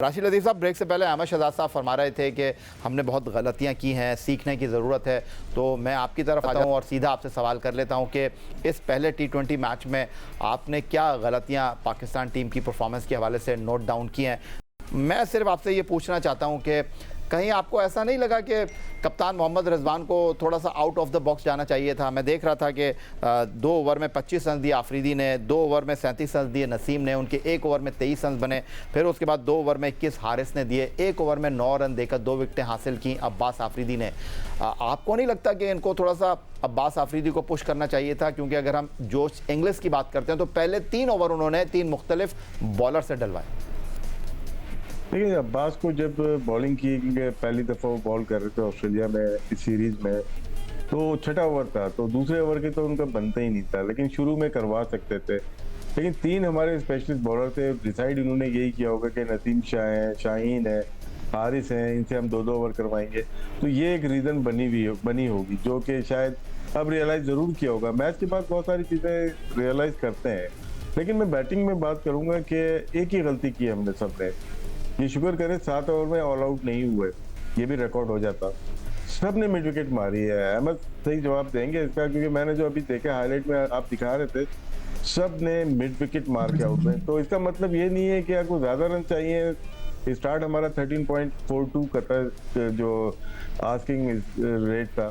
राशिद लतीफ़ साहब, ब्रेक से पहले अहमद शहजाद साहब फरमा रहे थे कि हमने बहुत गलतियां की हैं, सीखने की ज़रूरत है। तो मैं आपकी तरफ आता हूं और सीधा आपसे सवाल कर लेता हूं कि इस पहले T20 मैच में आपने क्या गलतियां पाकिस्तान टीम की परफॉर्मेंस के हवाले से नोट डाउन की हैं। मैं सिर्फ आपसे ये पूछना चाहता हूं कि कहीं आपको ऐसा नहीं लगा कि कप्तान मोहम्मद रिजवान को थोड़ा सा आउट ऑफ द बॉक्स जाना चाहिए था। मैं देख रहा था कि 2 ओवर में 25 रन दिए आफरीदी ने, 2 ओवर में 37 रन दिए नसीम ने, उनके 1 ओवर में 23 रन बने, फिर उसके बाद 2 ओवर में 21 हारिस ने दिए, 1 ओवर में 9 रन देकर 2 विकेटें हासिल की अब्बास आफरीदी ने। आपको नहीं लगता कि इनको थोड़ा सा अब्बास आफरीदी को पुश करना चाहिए था? क्योंकि अगर हम जोश इंग्लिश की बात करते हैं तो पहले 3 ओवर उन्होंने 3 मुख्तलिफ बॉलर से डलवाए। देखिए, अब्बास को जब बॉलिंग की पहली दफ़ा वो बॉल कर रहे थे ऑस्ट्रेलिया में इस सीरीज़ में, तो छठा ओवर था, तो दूसरे ओवर के तो उनका बनता ही नहीं था, लेकिन शुरू में करवा सकते थे। लेकिन 3 हमारे स्पेशलिस्ट बॉलर थे, डिसाइड उन्होंने यही किया होगा कि नसीम शाह है, शाहीन है, हारिस हैं, इनसे हम 2-2 ओवर करवाएंगे। तो ये एक रीज़न बनी होगी जो कि शायद अब रियलाइज़ ज़रूर किया होगा। मैच के बाद बहुत सारी चीज़ें रियलाइज़ करते हैं, लेकिन मैं बैटिंग में बात करूँगा कि एक ही गलती की हमने सबने। ये शुक्र करें 7 ओवर में ऑल आउट नहीं हुए, ये भी रिकॉर्ड हो जाता। सब ने मिड विकेट मारी है। अहमद सही जवाब देंगे इसका, क्योंकि मैंने जो अभी देखा हाईलाइट में आप दिखा रहे थे, सब ने मिड विकेट मार के आउट में। तो इसका मतलब ये नहीं है कि आपको ज्यादा रन चाहिए। स्टार्ट हमारा 13.42 का था, जो आस्किंग रेट था,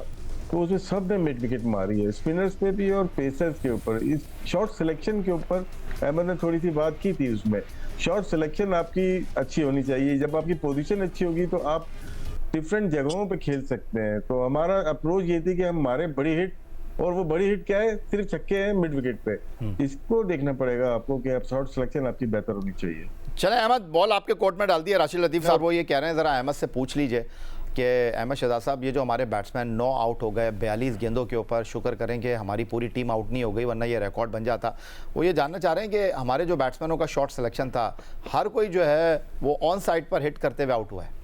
तो उसमें सब ने मिड विकेट मारी है, स्पिनर्स पे भी और पेसर्स के ऊपर। इस शॉर्ट सिलेक्शन के ऊपर अहमद ने थोड़ी सी बात की थी। उसमें शॉर्ट सिलेक्शन आपकी अच्छी होनी चाहिए। जब आपकी पोजीशन अच्छी होगी तो आप डिफरेंट जगहों पे खेल सकते हैं। तो हमारा अप्रोच ये थी कि हम मारे बड़ी हिट, और वो बड़ी हिट क्या है, सिर्फ छक्के हैं मिड विकेट पे। इसको देखना पड़ेगा आपको कि आप शॉर्ट सिलेक्शन आपकी बेहतर होनी चाहिए। चले अहमद, बॉल आपके कोर्ट में डाल दिया राशिद लतीफ़ साहब, वो ये कह रहे हैं, ज़रा अहमद से पूछ लीजिए कि अहमद शहजाद साहब, ये जो हमारे बैट्समैन 9 आउट हो गए 42 गेंदों के ऊपर, शुक्र करें कि हमारी पूरी टीम आउट नहीं हो गई, वरना ये रिकॉर्ड बन जाता। वो ये जानना चाह रहे हैं कि हमारे जो बैट्समैनों का शॉट सिलेक्शन था, हर कोई जो है वो ऑन साइड पर हिट करते हुए आउट हुआ है।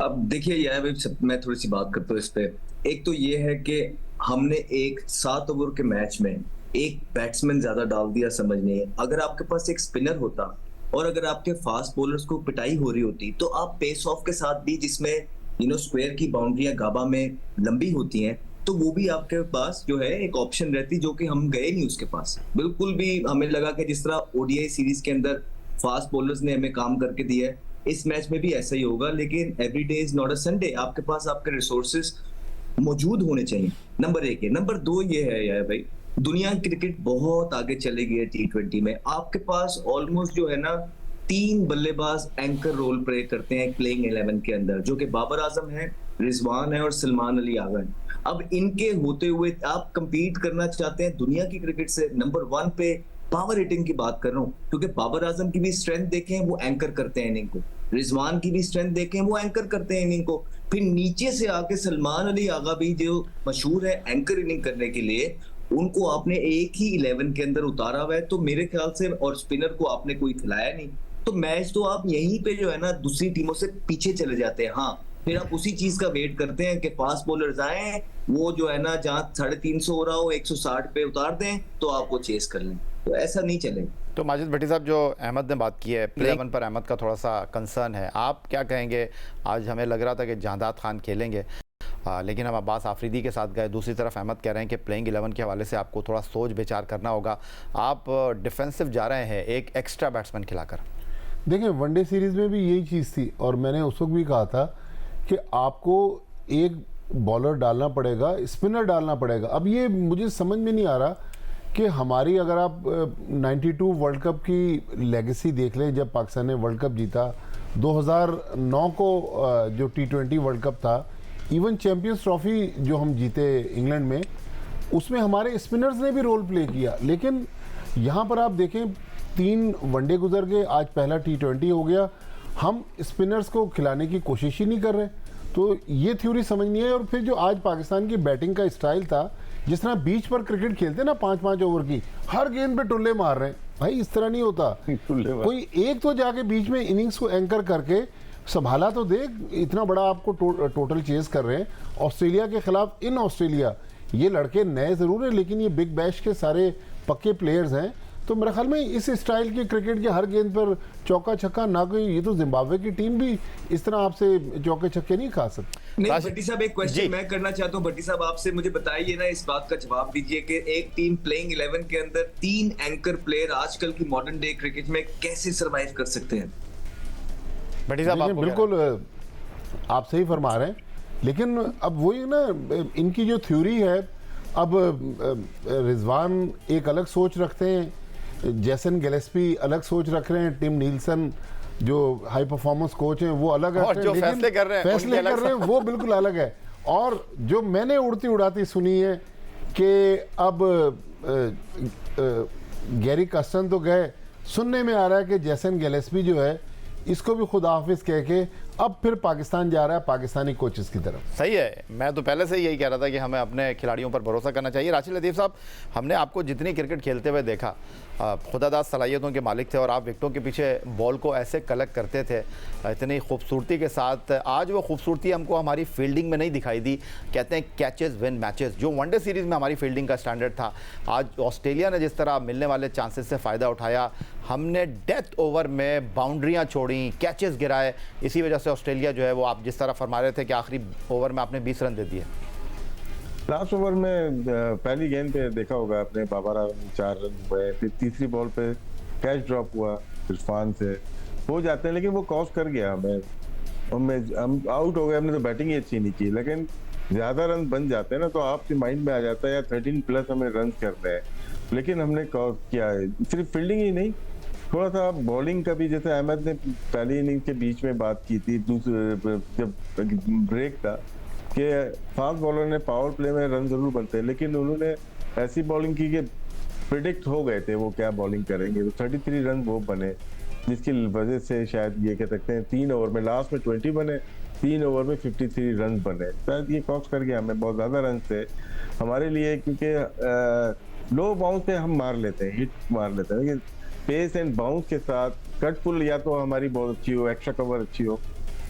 अब देखिए यार, मैं थोड़ी सी बात करता हूँ इस पे। एक तो ये है कि हमने एक 7 ओवर के मैच में एक बैट्समैन ज्यादा डाल दिया, समझ नहीं। अगर आपके पास एक स्पिनर होता और अगर आपके फास्ट बॉलर्स को पिटाई हो रही होती, तो आप पेस ऑफ के साथ भी, जिसमें स्क्वायर की बाउंड्रियां गाबा में लंबी होती हैं, तो वो भी आपके पास जो है एक ऑप्शन रहती, जो कि हम गए नहीं उसके पास बिल्कुल भी। हमें लगा कि जिस तरह ओडीआई सीरीज के अंदर फास्ट बॉलर्स ने हमें काम करके दिया है, इस मैच में भी ऐसा ही होगा। लेकिन every day is not a Sunday. आपके पास आपके रिसोर्सेज मौजूद होने चाहिए, नंबर 1 है। नंबर 2 ये है यार भाई, दुनिया की क्रिकेट बहुत आगे चली गई है T20 में। आपके पास ऑलमोस्ट जो है ना 3 बल्लेबाज एंकर रोल प्ले करते हैं प्लेइंग 11 के अंदर, जो कि बाबर आजम है, रिजवान है और सलमान अली आगा है। अब इनके होते हुए आप कंपीट करना चाहते हैं दुनिया की क्रिकेट से। नंबर 1 पे पावर हिटिंग की बात कर रहा हूँ, क्योंकि बाबर आजम की भी स्ट्रेंथ देखें, वो एंकर करते हैं इनिंग को। रिजवान की भी स्ट्रेंथ देखें, वो एंकर करते हैं इनिंग को। फिर नीचे से आके सलमान अली आगा भी जो मशहूर है एंकर इनिंग करने के लिए, उनको आपने एक ही 11 के अंदर उतारा हुआ है। तो मेरे ख्याल से, और स्पिनर को आपने कोई खिलाया नहीं, तो मैच तो आप यहीं पे जो है ना दूसरी टीमों से पीछे चले जाते हैं। हाँ, फिर आप उसी चीज का वेट करते हैं कि फास्ट बॉलर्स आए, वो जो है ना जहां 350 हो रहा हो 160 पे उतार दें, तो आपको चेस कर लें। तो ऐसा नहीं चलेगा। तो माजिद भट्टी साहब, जो अहमद ने बात की है, प्ले 11 पर अहमद का थोड़ा सा कंसर्न है, आप क्या कहेंगे? आज हमें लग रहा था कि जांदाद खान खेलेंगे, लेकिन हम अब्बास आफरीदी के साथ गए। दूसरी तरफ अहमद कह रहे हैं कि प्लेइंग 11 के हवाले से आपको थोड़ा सोच विचार करना होगा। आप डिफेंसिव जा रहे हैं एक एक्स्ट्रा बैट्समैन खिलाकर। देखिए, वनडे सीरीज़ में भी यही चीज़ थी, और मैंने उस वक्त भी कहा था कि आपको एक बॉलर डालना पड़ेगा, स्पिनर डालना पड़ेगा। अब ये मुझे समझ में नहीं आ रहा कि हमारी, अगर आप 92 वर्ल्ड कप की लेगेसी देख लें, जब पाकिस्तान ने वर्ल्ड कप जीता, 2009 को जो T20 वर्ल्ड कप था, इवन चैंपियंस ट्रॉफी जो हम जीते इंग्लैंड में, उसमें हमारे स्पिनर्स ने भी रोल प्ले किया। लेकिन यहाँ पर आप देखें, 3 वनडे गुजर गए, आज पहला T20 हो गया, हम स्पिनर्स को खिलाने की कोशिश ही नहीं कर रहे। तो ये थ्योरी समझ नहीं है। और फिर जो आज पाकिस्तान की बैटिंग का स्टाइल था, जिस तरह बीच पर क्रिकेट खेलते ना 5-5 ओवर की, हर गेंद पे टुल्ले मार रहे हैं भाई, इस तरह नहीं होता। कोई एक तो जाके बीच में इनिंग्स को एंकर करके संभाला तो दे। इतना बड़ा आपको टोटल चेज कर रहे हैं ऑस्ट्रेलिया के खिलाफ। इन ऑस्ट्रेलिया ये लड़के नए ज़रूर हैं, लेकिन ये बिग बैश के सारे पक्के प्लेयर्स हैं। तो मेरे ख्याल में इस स्टाइल की क्रिकेट के हर गेंद पर चौका छक्का ना, कोई ये तो जिम्बाब्वे की टीम भी इस तरह आपसे चौके छक्के नहीं खा सकती। नहीं राशिद- भट्टी साहब, एक जी। क्वेश्चन मैं करना चाहता हूँ। भट्टी साहब आपसे मुझे बताइए ना, इस बात का जवाब दीजिए कि एक टीम प्लेइंग 11 के अंदर 3 एंकर प्लेयर आजकल की मॉडर्न डे क्रिकेट में कैसे सरवाइव कर सकते हैं? भट्टी साहब देखिए, आपको क्या बिल्कुल आप सही फरमा रहे हैं, लेकिन अब वही ना, इनकी जो थ्योरी है, अब रिजवान एक अलग सोच रखते हैं, जैसन गिलेस्पी अलग सोच रख रहे हैं, टिम नीलसन जो हाई परफॉर्मेंस कोच हैं वो अलग और रख रहे जो हैं, लेकिन फैसले कर रहे हैं, फैसले उनके अलग कर रहे हैं वो बिल्कुल अलग है। और जो मैंने उड़ती उड़ाती सुनी है कि अब गैरी कस्टन तो गए, सुनने में आ रहा है कि जैसन गिलेस्पी जो है इसको भी खुदा हाफिज कह के अब फिर पाकिस्तान जा रहा है, पाकिस्तानी कोचेस की तरफ। सही है। मैं तो पहले से यही कह रहा था कि हमें अपने खिलाड़ियों पर भरोसा करना चाहिए। राशिद लतीफ़ साहब, हमने आपको जितनी क्रिकेट खेलते हुए देखा, खुदादाद सलाहियतों के मालिक थे और आप विकेटों के पीछे बॉल को ऐसे कलेक्ट करते थे इतनी खूबसूरती के साथ। आज वो खूबसूरती हमको हमारी फील्डिंग में नहीं दिखाई दी। कहते हैं कैचेस विन मैचेस, जो वनडे सीरीज़ में हमारी फील्डिंग का स्टैंडर्ड था, आज ऑस्ट्रेलिया ने जिस तरह मिलने वाले चांसेस से फ़ायदा उठाया, हमने डेथ ओवर में बाउंड्रियाँ छोड़ी, कैचेस गिराए, इसी वजह से ऑस्ट्रेलिया जो है वो आप जिस तरह फरमा रहे थे कि आखिरी ओवर में आपने 20 रन दे दिए। लास्ट ओवर में पहली गेंद पे देखा होगा आपने, बाबरा 4 रन हुए, फिर तीसरी बॉल पे कैच ड्रॉप हुआ इरफान से, हो जाते हैं, लेकिन वो कॉस कर गया हमें, हम आउट हो गए, हमने तो बैटिंग ही अच्छी नहीं की, लेकिन ज्यादा रन बन जाते हैं ना तो आपके माइंड में आ जाता है यार 13 प्लस हमें रन करने हैं, लेकिन हमने कॉस किया है। सिर्फ फील्डिंग ही नहीं, थोड़ा सा बॉलिंग का भी, जैसे अहमद ने पहली इनिंग के बीच में बात की थी, दूसरे जब ब्रेक था कि फास्ट बॉलर ने पावर प्ले में रन जरूर बनते हैं, लेकिन उन्होंने ऐसी बॉलिंग की कि प्रिडिक्ट हो गए थे वो क्या बॉलिंग करेंगे, तो 33 रन वो बने, जिसकी वजह से शायद ये कह सकते हैं 3 ओवर में, लास्ट में 20 बने, 3 ओवर में 53 रन बने, शायद ये कॉस्ट कर गया हमें, बहुत ज्यादा रन थे हमारे लिए, क्योंकि लो बाउंस पे हम मार लेते हैं, हिट मार लेते हैं, लेकिन पेस एंड बाउंस के साथ कट पुल या तो हमारी बहुत अच्छी हो, एक्स्ट्रा कवर अच्छी हो,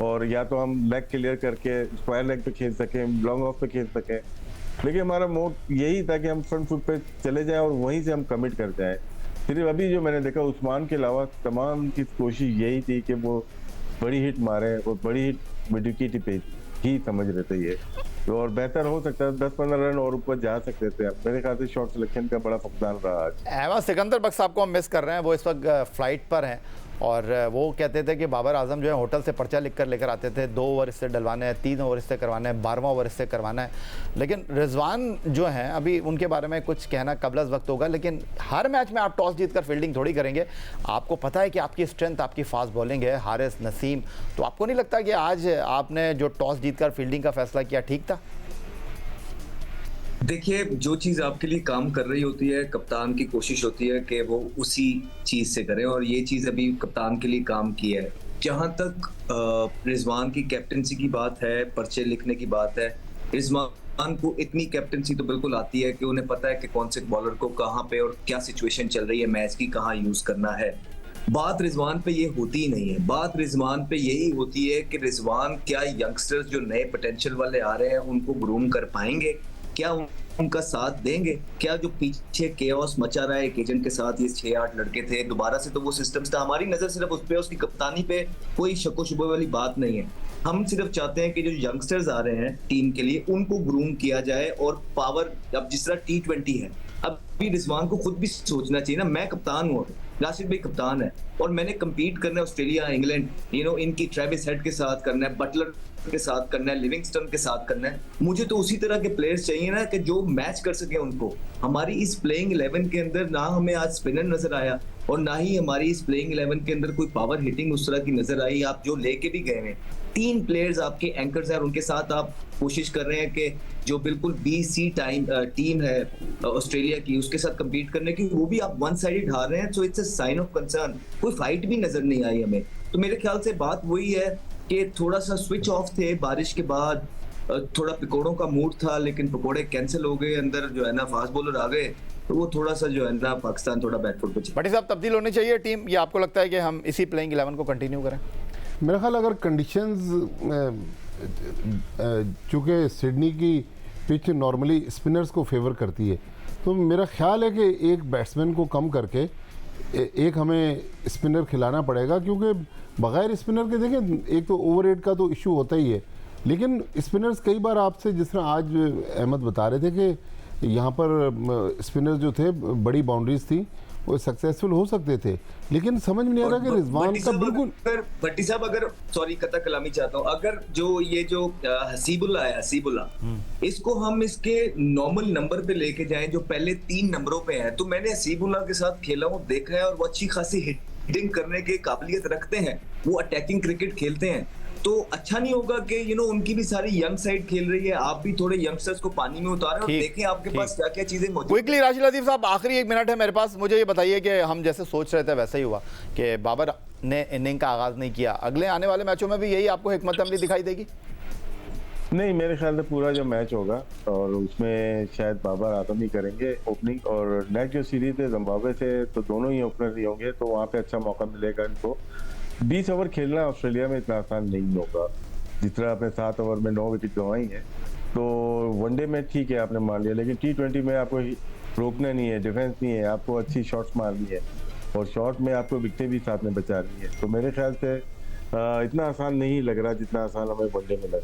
और या तो हम लेग क्लियर करके स्क्वायर लेग पे खेल सकें, लॉन्ग ऑफ पे खेल सकें, लेकिन हमारा मोड यही था कि हम फ्रंट फुट पे चले जाएं और वहीं से हम कमिट कर जाएं। सिर्फ अभी जो मैंने देखा उस्मान के अलावा तमाम की कोशिश यही थी कि वो बड़ी हिट मारे, और बड़ी हिट विकेट पे ही समझ रहे थे ये, तो और बेहतर हो सकता है, 10-15 रन और ऊपर जा सकते थे। मेरे ख्याल से शॉट सिलेक्शन का बड़ा फकदान रहा आज। अहमद सिकंदर बख्श साहब को हम मिस कर रहे हैं, वो इस वक्त फ्लाइट पर हैं और वो कहते थे कि बाबर आजम जो है होटल से पर्चा लिख कर लेकर आते थे, 2 ओवर इससे डलवाने हैं, 3 ओवर इससे करवाना है, 12वां ओवर इससे करवाना है। लेकिन रिजवान जो हैं, अभी उनके बारे में कुछ कहना कबल वक्त होगा, लेकिन हर मैच में आप टॉस जीतकर फील्डिंग थोड़ी करेंगे। आपको पता है कि आपकी स्ट्रेंथ आपकी फास्ट बॉलिंग है, हारिस नसीम, तो आपको नहीं लगता कि आज आपने जो टॉस जीतकर फील्डिंग का फैसला किया ठीक था? देखिए, जो चीज आपके लिए काम कर रही होती है, कप्तान की कोशिश होती है कि वो उसी चीज से करें, और ये चीज अभी कप्तान के लिए काम की है। जहां तक रिजवान की कैप्टनसी की बात है, पर्चे लिखने की बात है, रिजवान को इतनी कैप्टनसी तो बिल्कुल आती है कि उन्हें पता है कि कौन से बॉलर को कहाँ पे और क्या सिचुएशन चल रही है मैच की, कहाँ यूज करना है। बात रिजवान पे ये होती ही नहीं है, बात रिजवान पे यही होती है कि रिजवान क्या यंगस्टर्स जो नए पोटेंशियल वाले आ रहे हैं उनको ग्रूम कर पाएंगे, क्या उनका साथ देंगे, क्या जो पीछे केओस मचा रहा है एक एजेंट के साथ, ये 6-8 लड़के थे, दोबारा से तो वो सिस्टम्स था। हमारी नजर सिर्फ उस पे, उसकी कप्तानी पे, कोई शक्को शुबे वाली बात नहीं है। हम सिर्फ चाहते हैं कि जो यंगस्टर्स आ रहे हैं टीम के लिए उनको ग्रूम किया जाए, और पावर, अब जिस तरह T20 है, अभी रिजवान को खुद भी सोचना चाहिए ना, मैं कप्तान हूँ, राशिद भाई कप्तान है, और मैंने कम्पीट करना है ऑस्ट्रेलिया, इंग्लैंड, इनकी ट्रेविस हेड के साथ करना है, बटलर के साथ करना है, लिविंगस्टन के साथ करना है। मुझे तो उसी तरह के प्लेयर्स चाहिए ना कि जो मैच कर सके उनको। हमारी इस प्लेइंग 11 के अंदर ना हमें आज स्पिनर नजर आया, और ना ही हमारी इस प्लेइंग 11 के अंदर कोई पावर हिटिंग उस तरह की नजर आई। आप जो लेके भी गए हैं, 3 प्लेयर्स आपके एंकर्स हैं, और उनके साथ आप कोशिश कर रहे हैं कि जो बिल्कुल BC टीम है ऑस्ट्रेलिया की, उसके साथ कम्पीट करने की, वो भी आप वन साइडेड हार रहे हैं। So it's a sign of concern. कोई फाइट भी नजर नहीं आई हमें। तो मेरे ख्याल से बात वही है कि थोड़ा सा स्विच ऑफ थे बारिश के बाद, थोड़ा पकौड़ों का मूड था, लेकिन पकौड़े कैंसिल हो गए, अंदर जो है ना फास्ट बॉलर आ गए, तो वो थोड़ा सा जो है ना पाकिस्तान थोड़ा बैकफुट पे चला। भट्टी साहब, तब्दील होनी चाहिए टीम, या आपको लगता है कि हम इसी प्लेइंग 11 को कंटिन्यू करें? मेरा ख्याल अगर कंडीशंस, चूँकि सिडनी की पिच नॉर्मली स्पिनर्स को फेवर करती है, तो मेरा ख्याल है कि एक बैट्समैन को कम करके एक हमें स्पिनर खिलाना पड़ेगा, क्योंकि बगैर स्पिनर के देखें एक तो ओवर रेट का तो इशू होता ही है, लेकिन स्पिनर्स कई बार आपसे, जिस तरह आज अहमद बता रहे थे कि यहाँ पर स्पिनर जो थे बड़ी बाउंड्रीज थी, वो सक्सेसफुल हो सकते थे, लेकिन समझ में नहीं आ रहा कि रिजवान का बिल्कुल। भट्टी साहब अगर सॉरी कता कलामी चाहता हूँ, अगर जो हसीबुल्ला है, हसीबुल्ला इसको हम इसके नॉर्मल नंबर पे लेके जाएं जो पहले 3 नंबरों पे है, तो मैंने हसीबुल्ला के साथ खेला हूँ, देखा है, और वो अच्छी खासी हिटिंग करने की काबिलियत रखते हैं, वो अटैकिंग क्रिकेट खेलते हैं। तो अच्छा नहीं होगा कि उनकी भी सारी यंग साइड खेल रही है, आप भी थोड़े यंगस्टर्स को पानी में उतारें और देखें आपके पास क्या क्या चीजें मौजूद। क्विकली राशिद लतीफ साहब, आखिरी 1 मिनट है मेरे पास, मुझे ये बताइए कि हम जैसे सोच रहे थे वैसा ही हुआ कि बाबर ने इनिंग का आगाज नहीं किया, अगले आने वाले मैचों में भी यही आपको हिकमत अमली दिखाई देगी? नहीं, मेरे ख्याल से पूरा जो मैच होगा और उसमें शायद बाबर आजम ही करेंगे ओपनिंग, और नेक्स्ट जो सीरीज है जिम्बाब्वे से तो दोनों ही ओपनर ही होंगे, तो वहाँ पे अच्छा मौका मिलेगा इनको। 20 ओवर खेलना ऑस्ट्रेलिया में इतना आसान नहीं होगा, जिस तरह आपने 7 ओवर में 9 विकेट गंवाई है, तो वनडे में ठीक है आपने मान लिया, लेकिन T20 में आपको रोकना नहीं है, डिफेंस नहीं है, आपको अच्छी शॉट्स मारनी है, और शॉट में आपको विकेटें भी साथ में बचानी है। तो मेरे ख्याल से इतना आसान नहीं लग रहा जितना आसान हमें वनडे में लगा।